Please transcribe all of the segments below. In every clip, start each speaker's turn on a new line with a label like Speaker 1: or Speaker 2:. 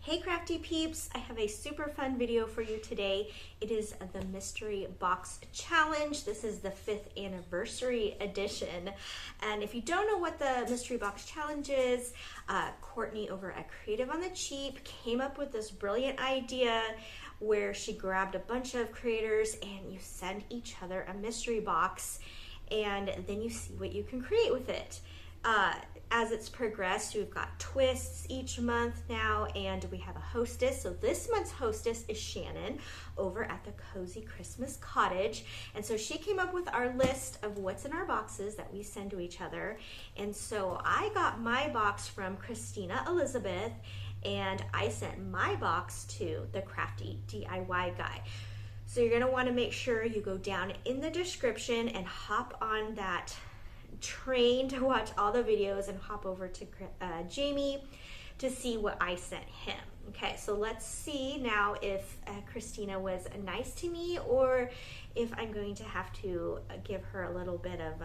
Speaker 1: Hey Crafty Peeps, I have a super fun video for you today. It is the Mystery Box Challenge. This is the 5th anniversary edition. And if you don't know what the Mystery Box Challenge is, Courtney over at Creative on the Cheap came up with this brilliant idea where she grabbed a bunch of creators and you send each other a mystery box and then you see what you can create with it. As it's progressed, we've got twists each month now, and we have a hostess. So this month's hostess is Shannon over at the Cozy Christmas Cottage. And so she came up with our list of what's in our boxes that we send to each other. And so I got my box from Christina Elizabeth, and I sent my box to the Crafty DIY guy. So you're gonna wanna make sure you go down in the description and hop on that train to watch all the videos and hop over to Jamie to see what I sent him. Okay, so let's see now if Christina was nice to me or if I'm going to have to give her a little bit of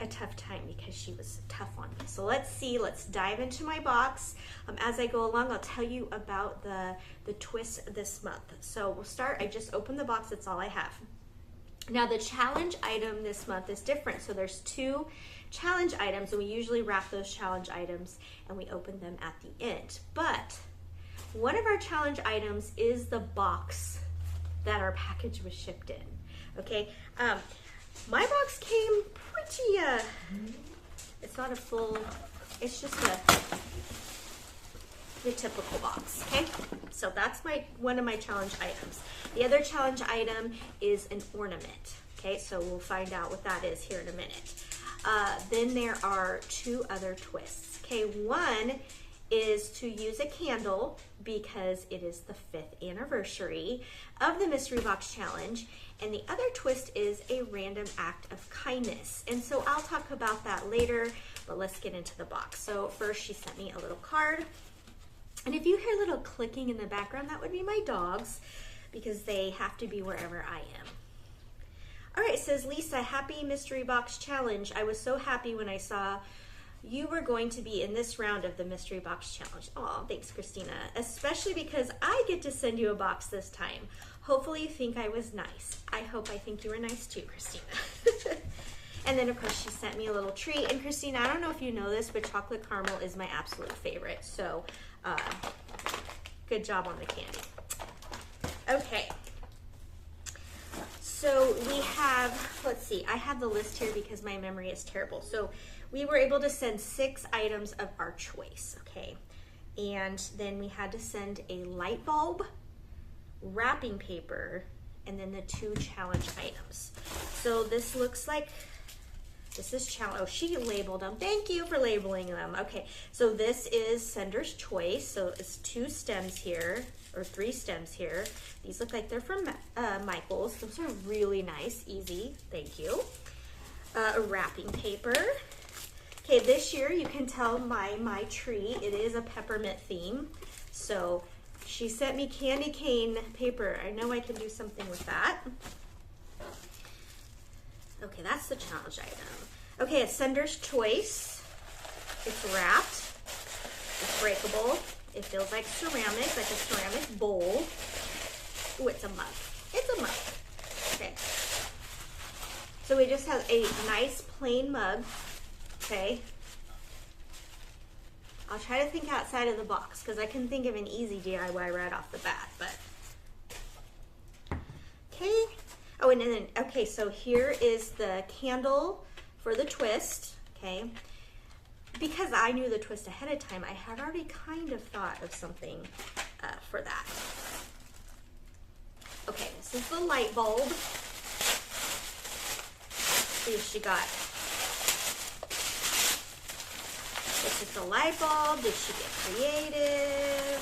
Speaker 1: a tough time because she was tough on me. So let's see, let's dive into my box. As I go along, I'll tell you about the twists this month. So we'll start, I just opened the box, that's all I have. Now the challenge item this month is different. So there's 2 challenge items and we usually wrap those challenge items and we open them at the end. But one of our challenge items is the box that our package was shipped in. Okay, my box came pretty, it's not a full, it's just the typical box, okay? So that's one of my challenge items. The other challenge item is an ornament, okay? So we'll find out what that is here in a minute. Then there are 2 other twists, okay? One is to use a candle because it is the 5th anniversary of the Mystery Box Challenge. And the other twist is a random act of kindness. And so I'll talk about that later, but let's get into the box. So first she sent me a little card. And if you hear a little clicking in the background, that would be my dogs because they have to be wherever I am. All right, it says, Lisa, happy Mystery Box Challenge. I was so happy when I saw you were going to be in this round of the Mystery Box Challenge. Oh, thanks, Christina. Especially because I get to send you a box this time. Hopefully you think I was nice. I think you were nice too, Christina. And then of course she sent me a little treat. And Christina, I don't know if you know this, but chocolate caramel is my absolute favorite. So good job on the candy. Okay. So we have, let's see, I have the list here because my memory is terrible. So we were able to send 6 items of our choice, okay? And then we had to send a light bulb, wrapping paper, and then the 2 challenge items. So this looks like, this is challenge, oh, she labeled them. Thank you for labeling them. Okay, so this is sender's choice. So it's 2 stems here, or 3 stems here. These look like they're from Michael's. Those are really nice, easy, thank you. Wrapping paper. Okay, this year you can tell my tree, it is a peppermint theme. So she sent me candy cane paper. I know I can do something with that. Okay, that's the challenge item. Okay, it's sender's choice. It's wrapped. It's breakable. It feels like ceramic, like a ceramic bowl. Ooh, it's a mug. It's a mug. Okay. So we just have a nice plain mug. Okay. I'll try to think outside of the box because I can think of an easy DIY right off the bat, but okay. Oh, and then, okay, so here is the candle for the twist, okay? Because I knew the twist ahead of time, I had already kind of thought of something for that. Okay, this is the light bulb. See if she got, this is the light bulb. Did she get creative?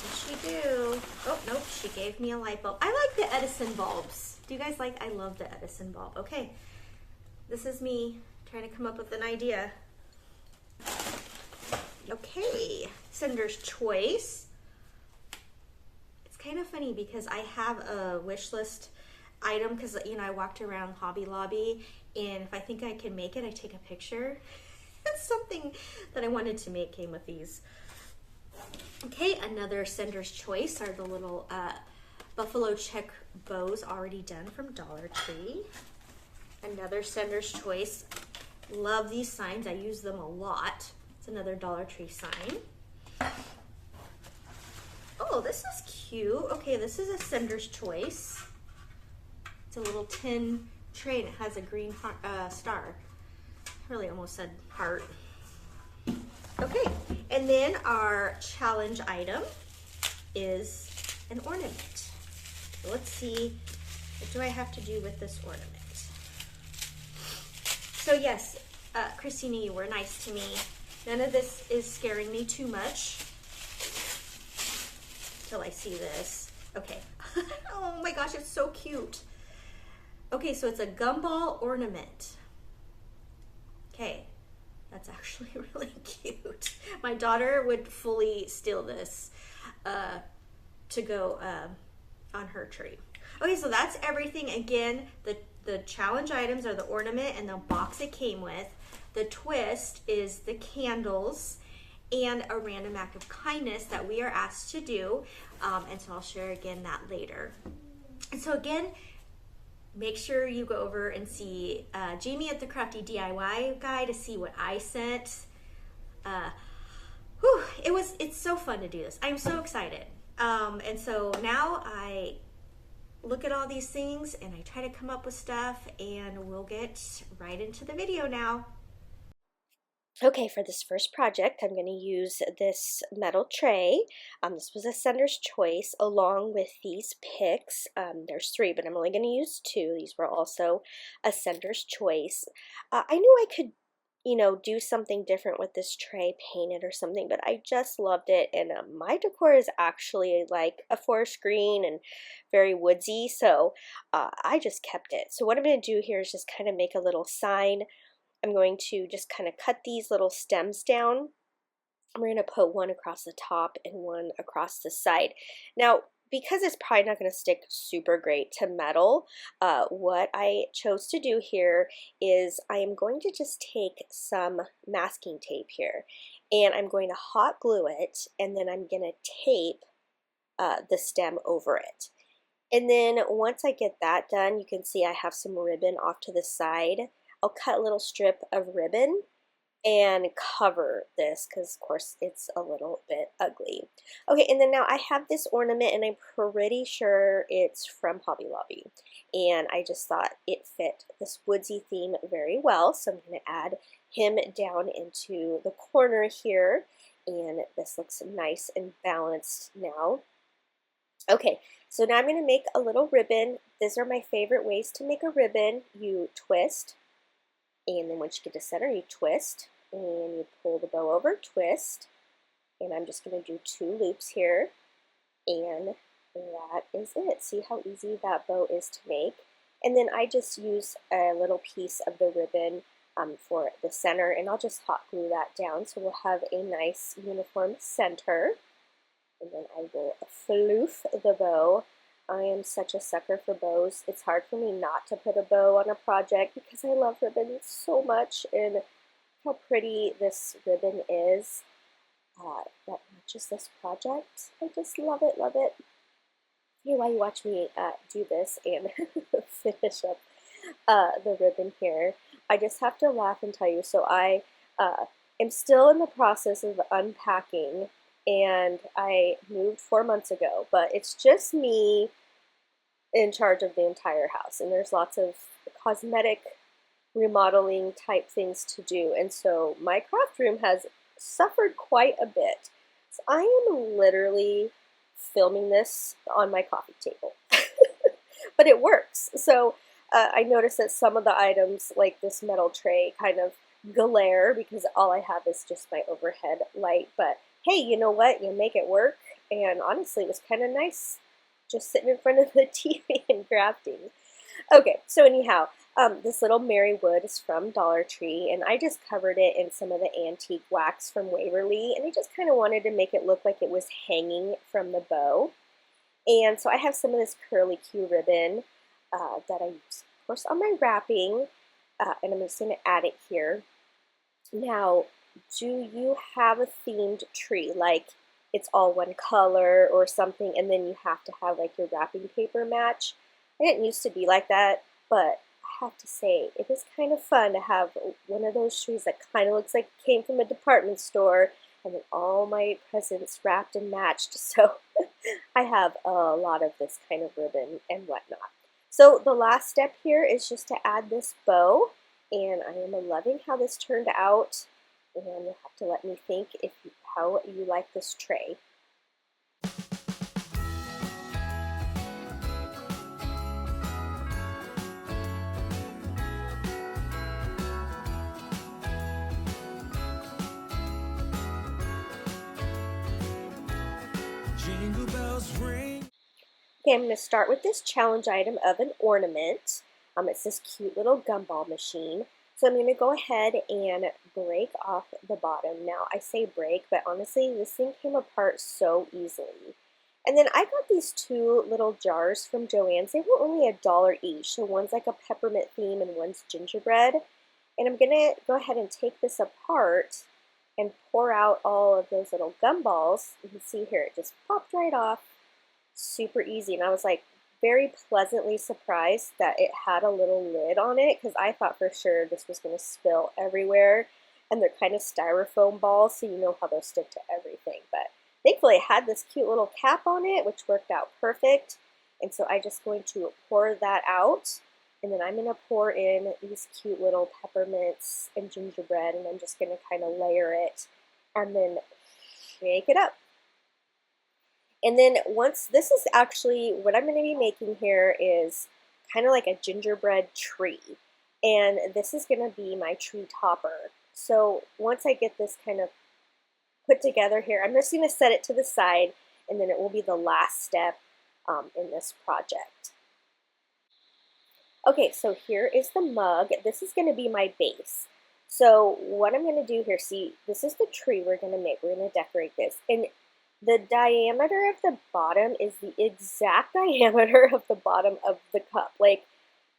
Speaker 1: What did she do? Oh, nope, she gave me a light bulb. I like the Edison bulbs. Do you guys like, I love the Edison bulb. Okay, this is me trying to come up with an idea. Okay, sender's choice. It's kind of funny because I have a wish list item because, you know, I walked around Hobby Lobby and if I think I can make it, I take a picture. It's something that I wanted to make came with these. Okay, another sender's choice are the little buffalo check bows already done from Dollar Tree. Another sender's choice. Love these signs. I use them a lot. It's another Dollar Tree sign. Oh, this is cute. Okay, this is a sender's choice. It's a little tin tray and it has a green star. I really almost said heart. Okay, and then our challenge item is an ornament. So let's see, what do I have to do with this ornament? So yes, Christina, you were nice to me. None of this is scaring me too much till I see this. Okay. Oh my gosh, it's so cute. Okay, so it's a gumball ornament. Okay, that's actually really cute. My daughter would fully steal this to go on her tree. Okay, so that's everything. Again, the challenge items are the ornament and the box it came with. The twist is the candles and a random act of kindness that we are asked to do. And so I'll share again that later. And so again, make sure you go over and see Jamie at the Crafty DIY guy to see what I sent. It's so fun to do this. I'm so excited. And so now I look at all these things and I try to come up with stuff, and we'll get right into the video now. Okay, for this first project, I'm going to use this metal tray. This was a sender's choice along with these picks. There's 3, but I'm only going to use 2. These were also a sender's choice. I knew I could, do something different with this tray, paint it or something, but I just loved it. And my decor is actually like a forest green and very woodsy, so I just kept it. So what I'm going to do here is just kind of make a little sign. I'm going to just kind of cut these little stems down. We're going to put one across the top and one across the side. Now, because it's probably not going to stick super great to metal, what I chose to do here is I am going to just take some masking tape here, and I'm going to hot glue it, and then I'm going to tape the stem over it. And then once I get that done, you can see I have some ribbon off to the side. I'll cut a little strip of ribbon and cover this because, of course, it's a little bit ugly. Okay, and then now I have this ornament, and I'm pretty sure it's from Hobby Lobby. And I just thought it fit this woodsy theme very well, so I'm going to add him down into the corner here. And this looks nice and balanced now. Okay, so now I'm going to make a little ribbon. These are my favorite ways to make a ribbon. You twist. And then once you get to center, you twist, and you pull the bow over, twist, and I'm just going to do 2 loops here, and that is it. See how easy that bow is to make? And then I just use a little piece of the ribbon for the center, and I'll just hot glue that down so we'll have a nice uniform center. And then I will floof the bow. I am such a sucker for bows. It's hard for me not to put a bow on a project because I love ribbons so much, and how pretty this ribbon is that matches this project. I just love it, love it. Hey, while you watch me do this and finish up the ribbon here, I just have to laugh and tell you, so I am still in the process of unpacking, and I moved 4 months ago, but it's just me in charge of the entire house, and there's lots of cosmetic remodeling type things to do, and so my craft room has suffered quite a bit. So I am literally filming this on my coffee table, but it works. So I noticed that some of the items, like this metal tray, kind of glare because all I have is just my overhead light, but hey, you know what? You make it work, and honestly, it was kind of nice just sitting in front of the TV and crafting. Okay, so anyhow, this little Mary wood is from Dollar Tree, and I just covered it in some of the antique wax from Waverly, and I just kind of wanted to make it look like it was hanging from the bow. And so I have some of this curly Q ribbon that I use, of course, on my wrapping, and I'm just going to add it here. Now, do you have a themed tree? Like,
Speaker 2: it's all one color or something, and then you have to have like your wrapping paper match. I didn't used to be like that, but I have to say, it is kind of fun to have one of those trees that kind of looks like it came from a department store, and then all my presents wrapped and matched. So I have a lot of this kind of ribbon and whatnot. So the last step here is just to add this bow, and I am loving how this turned out, and you'll have to let me think how you like this tray.
Speaker 3: Jingle bells ring.
Speaker 2: Okay, I'm going to start with this challenge item of an ornament. It's this cute little gumball machine. So I'm going to go ahead and break off the bottom. Now, I say break, but honestly, this thing came apart so easily. And then I got these two little jars from Joann's. They were only $1 each. So one's like a peppermint theme and one's gingerbread. And I'm going to go ahead and take this apart and pour out all of those little gumballs. You can see here, it just popped right off. Super easy, and I was like very pleasantly surprised that it had a little lid on it, because I thought for sure this was going to spill everywhere, and they're kind of styrofoam balls, so you know how they'll stick to everything. But thankfully it had this cute little cap on it, which worked out perfect. And so I'm just going to pour that out, and then I'm going to pour in these cute little peppermints and gingerbread, and I'm just going to kind of layer it and then shake it up. And then once, this is actually, what I'm going to be making here is kind of like a gingerbread tree. And this is going to be my tree topper. So once I get this kind of put together here, I'm just going to set it to the side, and then it will be the last step in this project. Okay, so here is the mug. This is going to be my base. So what I'm going to do here, see, this is the tree we're going to make. We're going to decorate this. And the diameter of the bottom is the exact diameter of the bottom of the cup. Like,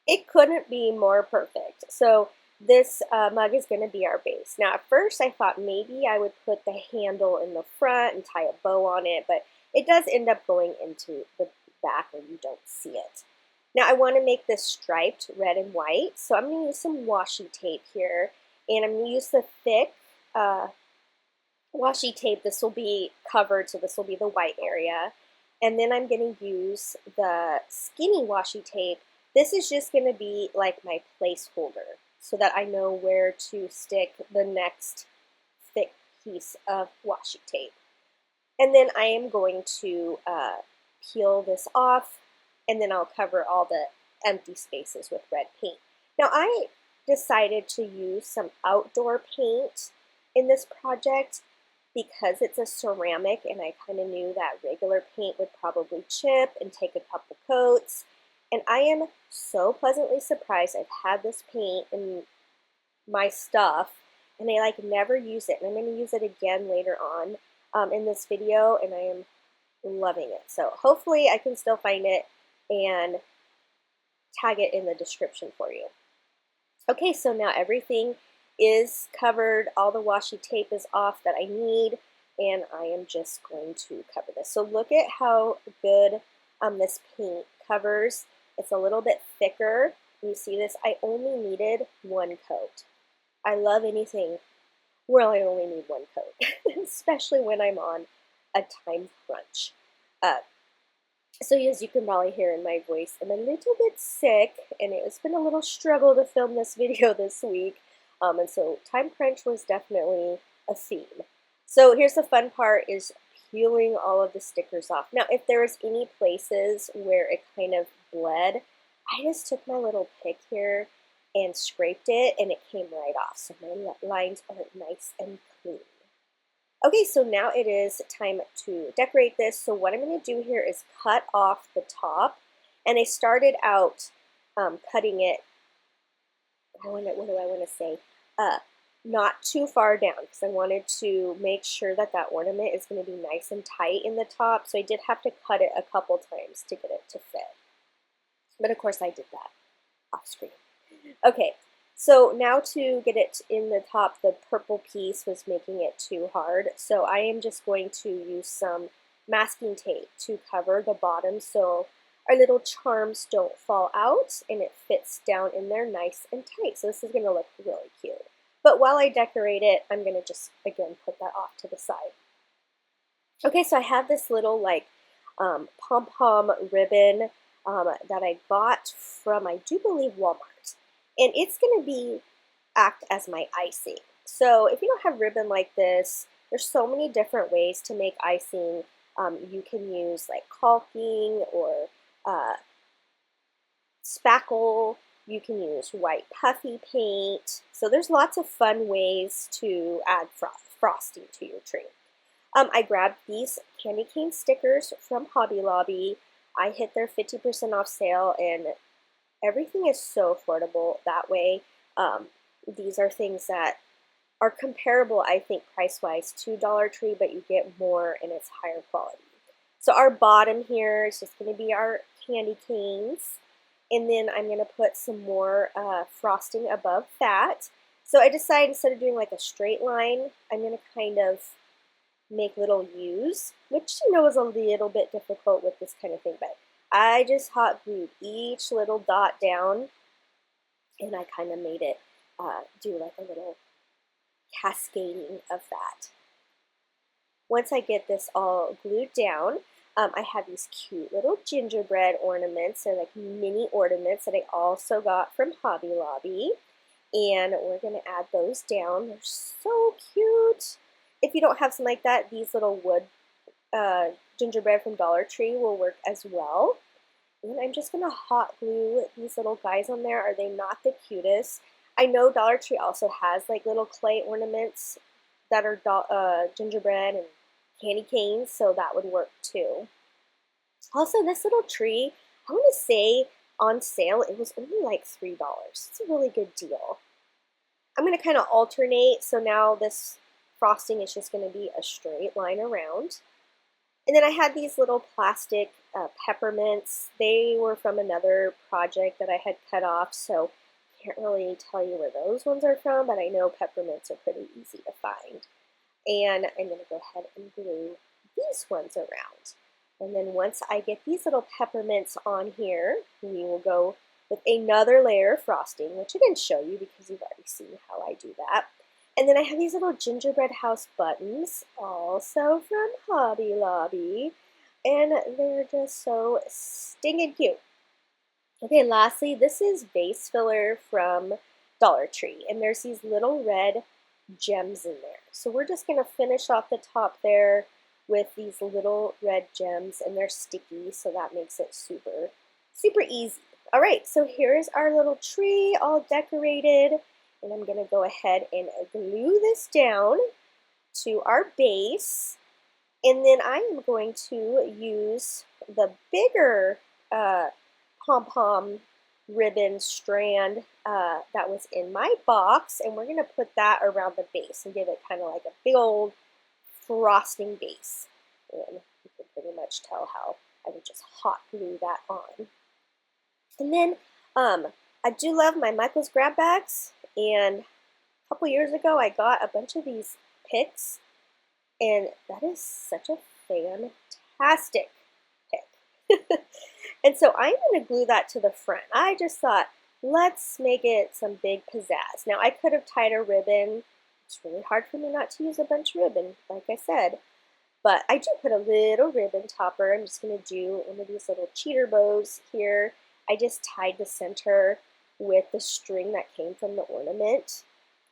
Speaker 2: it couldn't be more perfect. So this mug is going to be our base. Now, at first I thought maybe I would put the handle in the front and tie a bow on it, but it does end up going into the back where you don't see it. Now, I want to make this striped red and white, so I'm going to use some washi tape here, and I'm going to use the thick washi tape. This will be covered, so this will be the white area. And then I'm going to use the skinny washi tape. This is just going to be like my placeholder, so that I know where to stick the next thick piece of washi tape. And then I am going to peel this off, and then I'll cover all the empty spaces with red paint. Now, I decided to use some outdoor paint in this project because it's a ceramic, and I kind of knew that regular paint would probably chip and take a couple coats. And I am so pleasantly surprised. I've had this paint in my stuff, and I like never use it. And I'm going to use it again later on in this video, and I am loving it. So hopefully I can still find it and tag it in the description for you. Okay, so now everything is covered, all the washi tape is off that I need, and I am just going to cover this. So look at how good this paint covers. It's a little bit thicker. You see this? I only needed one coat. I love anything where I only need one coat, especially when I'm on a time crunch. So as you can probably hear in my voice, I'm a little bit sick, and it's been a little struggle to film this video this week. And so time crunch was definitely a theme. So here's the fun part, is peeling all of the stickers off. Now, if there was any places where it kind of bled, I just took my little pick here and scraped it, and it came right off. So my lines are nice and clean. Okay, so now it is time to decorate this. So what I'm going to do here is cut off the top, and I started out cutting it, what do I want to say, not too far down, because I wanted to make sure that that ornament is going to be nice and tight in the top, so I did have to cut it a couple times to get it to fit. But of course I did that off screen. Okay, So now to get it in the top, the purple piece was making it too hard. So I am just going to use some masking tape to cover the bottom so our little charms don't fall out and it fits down in there nice and tight. So this is going to look really cute. But while I decorate it, I'm going to just, again, put that off to the side. Okay, so I have this little like pom-pom ribbon that I got from, I do believe, Walmart. And it's going to act as my icing. So if you don't have ribbon like this, there's so many different ways to make icing. You can use like caulking or spackle. You can use white puffy paint. So there's lots of fun ways to add frosting to your tree. I grabbed these candy cane stickers from Hobby Lobby. I hit their 50% off sale, and everything is so affordable that way. These are things that are comparable, I think, price-wise to Dollar Tree, but you get more and it's higher quality. So our bottom here is just going to be our candy canes, and then I'm going to put some more frosting above that. So I decided instead of doing like a straight line, I'm going to kind of make little U's, which you know is a little bit difficult with this kind of thing, but I just hot glued each little dot down, and I kind of made it do like a little cascading of that. Once I get this all glued down, I have these cute little gingerbread ornaments. They're like mini ornaments that I also got from Hobby Lobby, and we're going to add those down. They're so cute. If you don't have something like that, these little wood gingerbread from Dollar Tree will work as well. And I'm just going to hot glue these little guys on there. Are they not the cutest? I know Dollar Tree also has like little clay ornaments that are gingerbread and candy canes, so that would work too. Also, this little tree, I want to say on sale, it was only like $3. It's a really good deal. I'm going to kind of alternate, so now this frosting is just going to be a straight line around. And then I had these little plastic peppermints. They were from another project that I had cut off, so I can't really tell you where those ones are from, but I know peppermints are pretty easy to find. And I'm going to go ahead and glue these ones around. And then once I get these little peppermints on here, we will go with another layer of frosting, which I didn't show you because you've already seen how I do that. And then I have these little gingerbread house buttons, also from Hobby Lobby, and they're just so stinging cute. Okay, lastly, this is vase filler from Dollar Tree, and there's these little red gems in there. So we're just going to finish off the top there with these little red gems, and they're sticky, so that makes it super, super easy. All right, so here's our little tree all decorated. And I'm going to go ahead and glue this down to our base. And then I am going to use the bigger pom-pom ribbon strand that was in my box. And we're going to put that around the base and give it kind of like a big old frosting base. And you can pretty much tell how I would just hot glue that on. And then I do love my Michael's grab bags. And a couple years ago, I got a bunch of these picks, and that is such a fantastic pick. And so I'm going to glue that to the front. I just thought, let's make it some big pizzazz. Now, I could have tied a ribbon. It's really hard for me not to use a bunch of ribbon, like I said. But I do put a little ribbon topper. I'm just going to do one of these little cheater bows here. I just tied the center with the string that came from the ornament,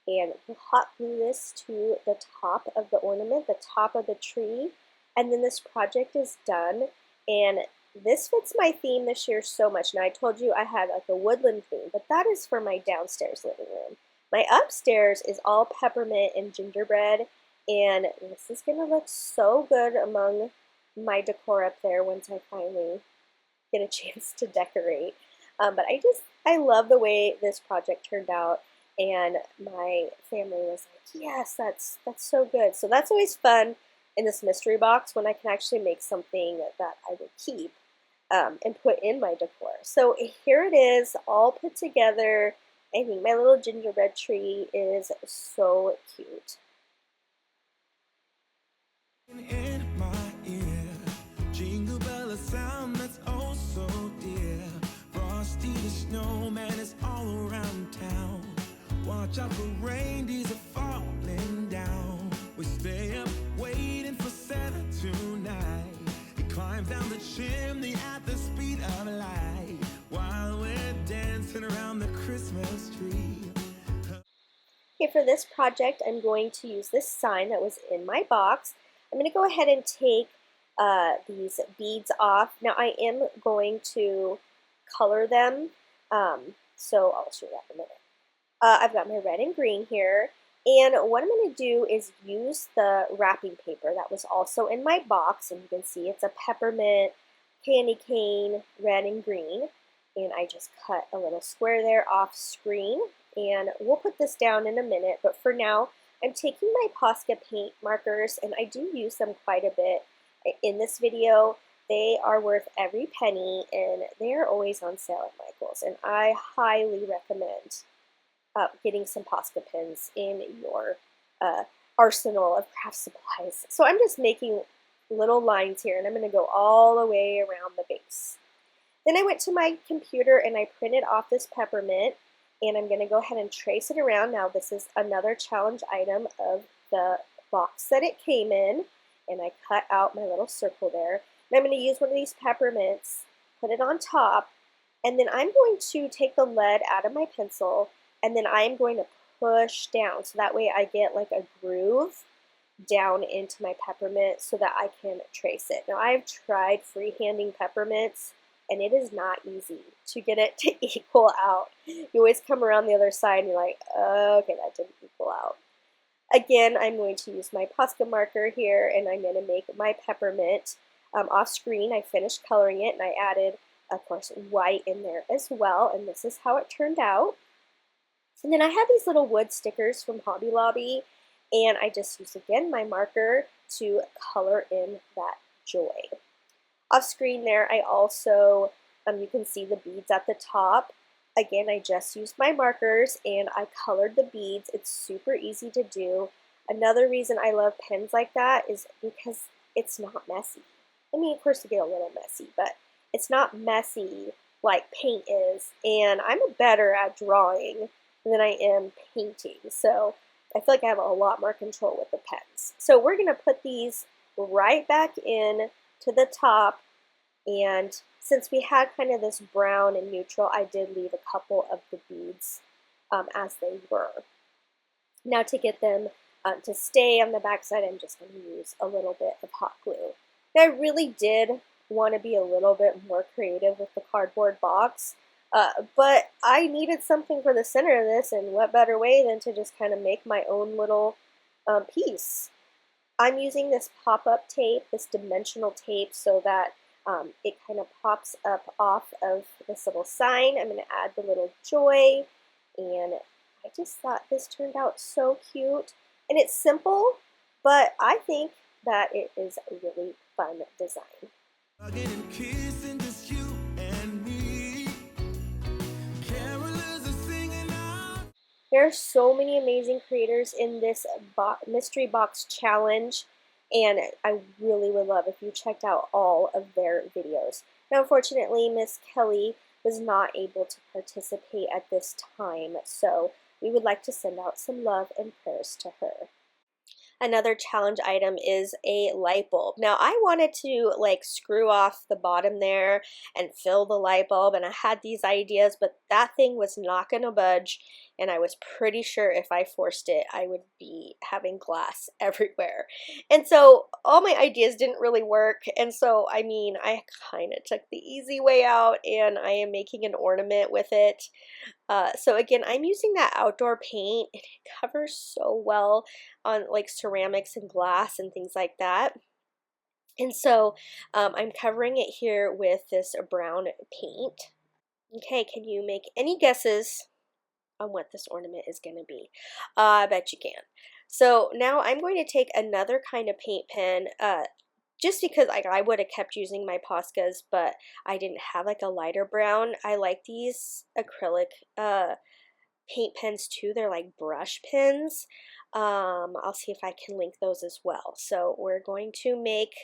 Speaker 2: and we'll hot glue this to the top of the ornament, the top of the tree, and then this project is done. And this fits my theme this year so much. Now, I told you I had like a woodland theme, but that is for my downstairs living room. My upstairs is all peppermint and gingerbread, and this is going to look so good among my decor up there once I finally get a chance to decorate. But I love the way this project turned out, and my family was like, yes, that's so good. So that's always fun in this mystery box when I can actually make something that I will keep and put in my decor. So here it is, all put together. I think my little gingerbread tree is so cute.
Speaker 3: In my ear, jingle bell, a sound that's oh so dear. Frosty the snowman is all around town. Watch out for reindeers are falling down. We stay up waiting for Santa tonight. He climbs down the chimney at the speed of light while we're dancing around the Christmas tree.
Speaker 2: Okay, for this project, I'm going to use this sign that was in my box. I'm going to go ahead and take these beads off. Now, I am going to color them, so I'll show you that in a minute. I've got my red and green here, and what I'm going to do is use the wrapping paper that was also in my box, and you can see it's a peppermint, candy cane, red and green, and I just cut a little square there off screen, and we'll put this down in a minute, but for now, I'm taking my Posca paint markers, and I do use them quite a bit in this video. They are worth every penny, and they are always on sale at Michael's, and I highly recommend getting some Posca pens in your arsenal of craft supplies. So I'm just making little lines here, and I'm going to go all the way around the base. Then I went to my computer and I printed off this peppermint, and I'm going to go ahead and trace it around. Now this is another challenge item of the box that it came in, and I cut out my little circle there. And I'm going to use one of these peppermints, put it on top, and then I'm going to take the lead out of my pencil, and then I'm going to push down, so that way I get like a groove down into my peppermint so that I can trace it. Now I've tried freehanding peppermints, and it is not easy to get it to equal out. You always come around the other side and you're like, okay, that didn't equal out. Again, I'm going to use my Posca marker here, and I'm going to make my peppermint off screen. I finished coloring it, and I added, of course, white in there as well, and this is how it turned out. And then I have these little wood stickers from Hobby Lobby, and I just used, again, my marker to color in that joy. Off screen there, I also, you can see the beads at the top. Again, I just used my markers and I colored the beads. It's super easy to do. Another reason I love pens like that is because it's not messy. I mean, of course, they get a little messy, but it's not messy like paint is. And I'm better at drawing than I am painting. So I feel like I have a lot more control with the pens. So we're going to put these right back in to the top, and since we had kind of this brown and neutral, I did leave a couple of the beads as they were. Now to get them to stay on the back side, I'm just going to use a little bit of hot glue. Now I really did want to be a little bit more creative with the cardboard box, but I needed something for the center of this, and what better way than to just kind of make my own little piece. I'm using this pop-up tape, this dimensional tape, so that it kind of pops up off of this little sign. I'm going to add the little joy, and I just thought this turned out so cute. And it's simple, but I think that it is a really fun design.
Speaker 3: Hugging and kissing, just you and me. Carolers are singing out.
Speaker 2: There are so many amazing creators in this mystery box challenge, and I really would love if you checked out all of their videos. Now, unfortunately, Miss Kelly was not able to participate at this time, so we would like to send out some love and prayers to her. Another challenge item is a light bulb. Now I wanted to like screw off the bottom there and fill the light bulb, and I had these ideas, but that thing was not going to budge, and I was pretty sure if I forced it I would be having glass everywhere. And so all my ideas didn't really work, and so I mean I kind of took the easy way out, and I am making an ornament with it. So again, I'm using that outdoor paint, and it covers so well on like ceramics and glass and things like that. And so I'm covering it here with this brown paint. Okay, can you make any guesses on what this ornament is going to be? I bet you can. So now I'm going to take another kind of paint pen, just because I would have kept using my Poscas, but I didn't have like a lighter brown. I like these acrylic paint pens too. They're like brush pens. I'll see if I can link those as well. So we're going to make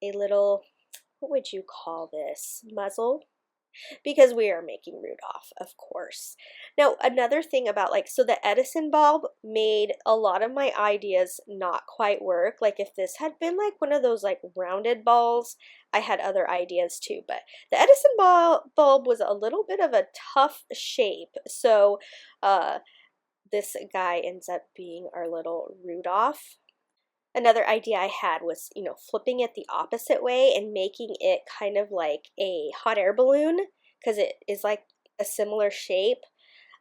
Speaker 2: a little, what would you call this? Muzzle? Because we are making Rudolph, of course. Now, another thing about so the Edison bulb made a lot of my ideas not quite work. Like if this had been like one of those like rounded balls, I had other ideas too. But the Edison bulb was a little bit of a tough shape. So this guy ends up being our little Rudolph. Another idea I had was, flipping it the opposite way and making it kind of like a hot air balloon because it is like a similar shape.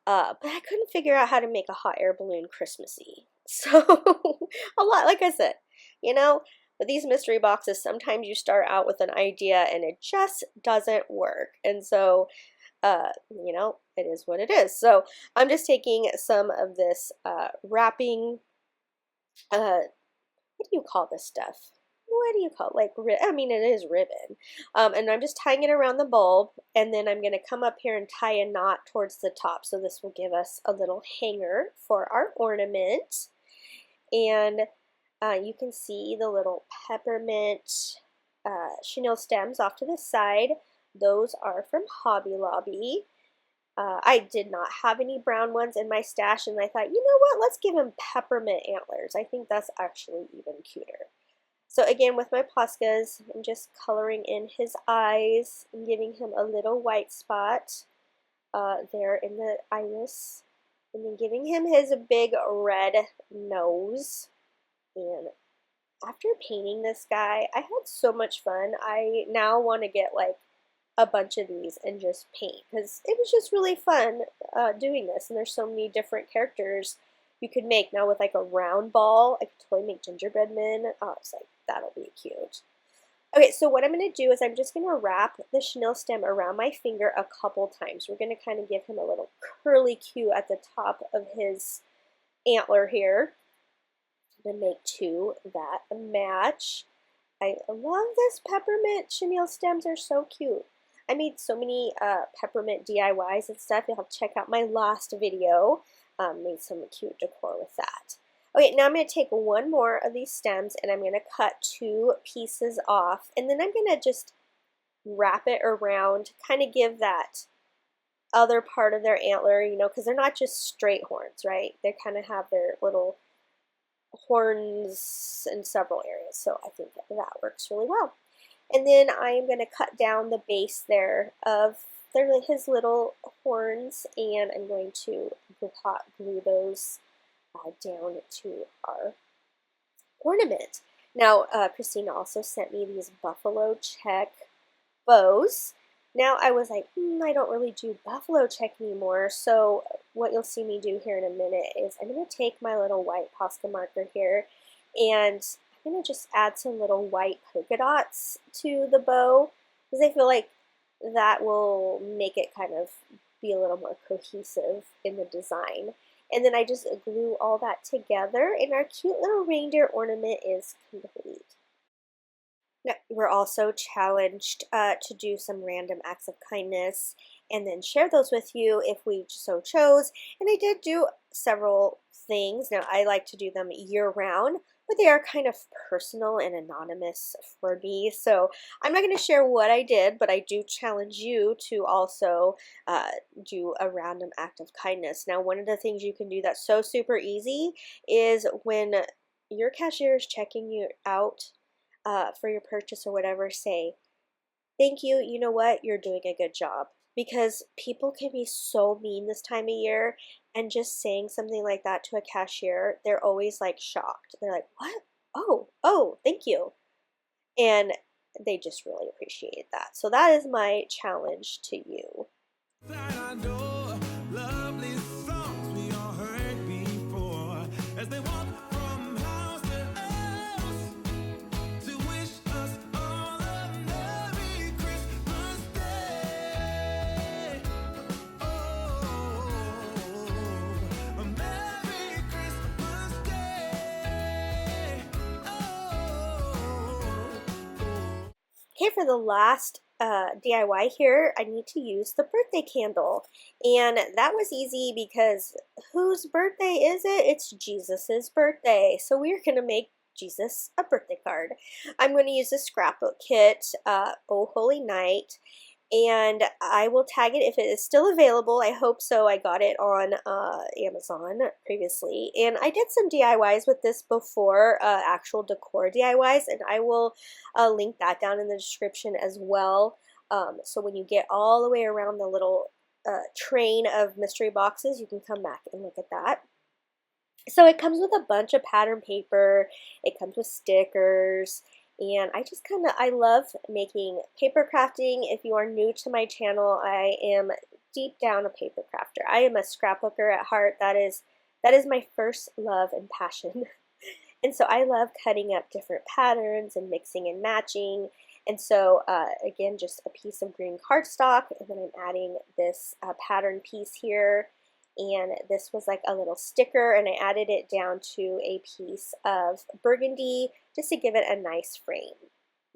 Speaker 2: But I couldn't figure out how to make a hot air balloon Christmassy. So a lot, like I said, with these mystery boxes, sometimes you start out with an idea and it just doesn't work. And so, it is what it is. So I'm just taking some of this wrapping, what do you call this stuff? What do you call it? It is ribbon. And I'm just tying it around the bulb, and then I'm going to come up here and tie a knot towards the top. So this will give us a little hanger for our ornament. And you can see the little peppermint chenille stems off to the side. Those are from Hobby Lobby. I did not have any brown ones in my stash, and I thought, you know what, let's give him peppermint antlers. I think that's actually even cuter. So again, with my Poscas, I'm just coloring in his eyes and giving him a little white spot there in the iris, and then giving him his big red nose. And after painting this guy, I had so much fun. I now want to get a bunch of these and just paint because it was just really fun doing this, and there's so many different characters you could make. Now with a round ball, I could totally make gingerbread men. Oh, it's that'll be cute. Okay, so what I'm going to do is I'm just going to wrap the chenille stem around my finger a couple times. We're going to kind of give him a little curly cue at the top of his antler here. I'm going to make two that match. I love this peppermint chenille stems. Are so cute. I made so many peppermint DIYs and stuff. You'll have to check out my last video. Made some cute decor with that. Okay, now I'm going to take one more of these stems and I'm going to cut two pieces off. And then I'm going to just wrap it around, kind of give that other part of their antler, because they're not just straight horns, right? They kind of have their little horns in several areas. So I think that works really well. And then I am going to cut down the base there of his little horns, and I'm going to hot glue those down to our ornament. Now, Christina also sent me these buffalo check bows. Now I was like, I don't really do buffalo check anymore, so what you'll see me do here in a minute is I'm going to take my little white Posca marker here, and I'm going to just add some little white polka dots to the bow, because I feel like that will make it kind of be a little more cohesive in the design. And then I just glue all that together, and our cute little reindeer ornament is complete. Now, we're also challenged to do some random acts of kindness and then share those with you if we so chose. And I did do several things. Now, I like to do them year-round, but they are kind of personal and anonymous for me. So I'm not going to share what I did, but I do challenge you to also do a random act of kindness. Now, one of the things you can do that's so super easy is when your cashier is checking you out for your purchase or whatever, say, thank you, you know what, you're doing a good job. Because people can be so mean this time of year, and just saying something like that to a cashier, they're always shocked. They're like, what? Oh, thank you. And they just really appreciate that. So that is my challenge to you.
Speaker 3: Lovely songs we all heard before as they walk from house to house to wish us all a Merry Christmas Day. Oh, a Merry Christmas Day. Oh.
Speaker 2: Okay, for the last DIY here, I need to use the birthday candle. And that was easy because whose birthday is it? It's Jesus's birthday. So we're going to make Jesus a birthday card. I'm going to use a scrapbook kit, Oh Holy Night, and I will tag it if it is still available. I hope so. I got it on Amazon previously, and I did some DIYs with this before, actual decor DIYs, and I will link that down in the description as well. So when you get all the way around the little train of mystery boxes, you can come back and look at that. So it comes with a bunch of pattern paper, it comes with stickers, and I love making paper crafting. If you are new to my channel, I am deep down a paper crafter. I am a scrapbooker at heart. That is my first love and passion. And so I love cutting up different patterns and mixing and matching. And so again, just a piece of green cardstock, and then I'm adding this pattern piece here. And this was like a little sticker, and I added it down to a piece of burgundy just to give it a nice frame.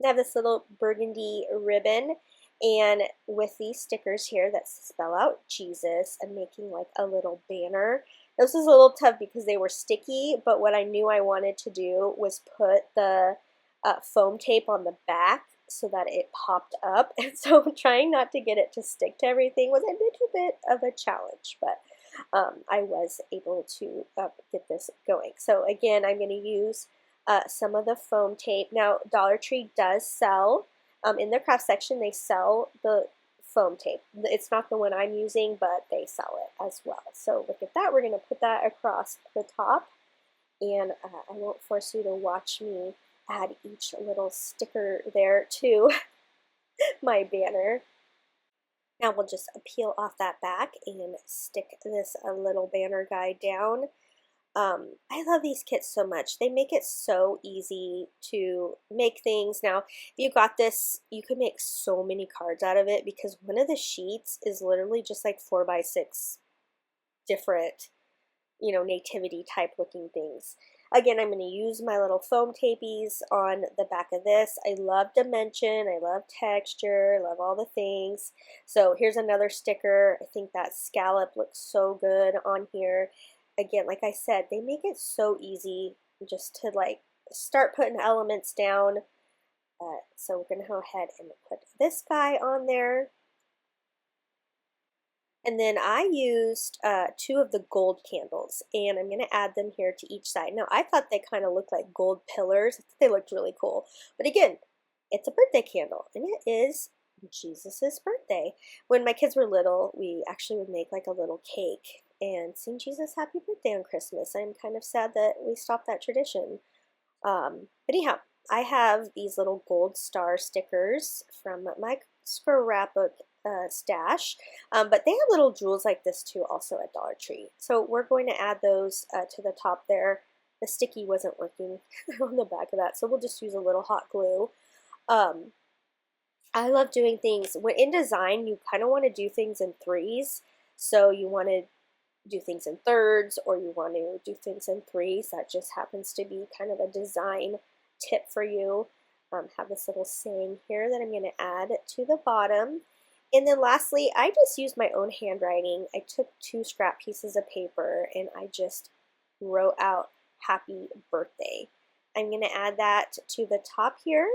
Speaker 2: I have this little burgundy ribbon, and with these stickers here that spell out Jesus, I'm making like a little banner. This was a little tough because they were sticky, but what I knew I wanted to do was put the foam tape on the back so that it popped up, and so trying not to get it to stick to everything was a little bit of a challenge, but I was able to get this going. So again, I'm going to use some of the foam tape. Now, Dollar Tree does sell, in their craft section, they sell the foam tape. It's not the one I'm using, but they sell it as well. So look at that. We're going to put that across the top, and I won't force you to watch me add each little sticker there to my banner. Now we'll just peel off that back and stick this little banner guy down. I love these kits so much. They make it so easy to make things. Now, if you got this, you could make so many cards out of it because one of the sheets is literally just like 4x6 different, nativity type looking things. Again, I'm going to use my little foam tapies on the back of this. I love dimension, I love texture, I love all the things. So here's another sticker. I think that scallop looks so good on here. Again, like I said, they make it so easy just to like start putting elements down. So we're going to go ahead and put this guy on there. And then I used 2 of the gold candles, and I'm going to add them here to each side. Now, I thought they kind of looked like gold pillars. I thought they looked really cool. But again, it's a birthday candle, and it is Jesus's birthday. When my kids were little, we actually would make like a little cake and sing Jesus happy birthday on Christmas. I'm kind of sad that we stopped that tradition. But anyhow, I have these little gold star stickers from my scrapbook stash, but they have little jewels like this too also at Dollar Tree. So we're going to add those to the top there. The sticky wasn't working on the back of that, so we'll just use a little hot glue. I love doing things. When in design, you kind of want to do things in threes. So you want to do things in thirds, or you want to do things in threes. That just happens to be kind of a design tip for you. Have this little saying here that I'm going to add to the bottom. And then lastly, I just used my own handwriting. I took 2 scrap pieces of paper and I just wrote out happy birthday. I'm going to add that to the top here.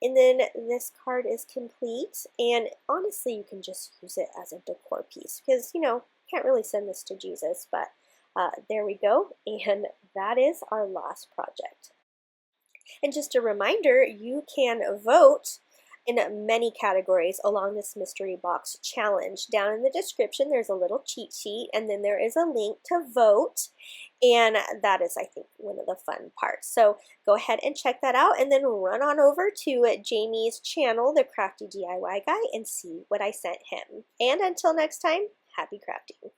Speaker 2: And then this card is complete. And honestly, you can just use it as a decor piece because, can't really send this to Jesus, but there we go. And that is our last project. And just a reminder, you can vote in many categories along this mystery box challenge. Down in the description, there's a little cheat sheet, and then there is a link to vote, and that is, I think, one of the fun parts. So go ahead and check that out, and then run on over to Jamie's channel, The Crafty DIY Guy, and see what I sent him. And until next time, happy crafting.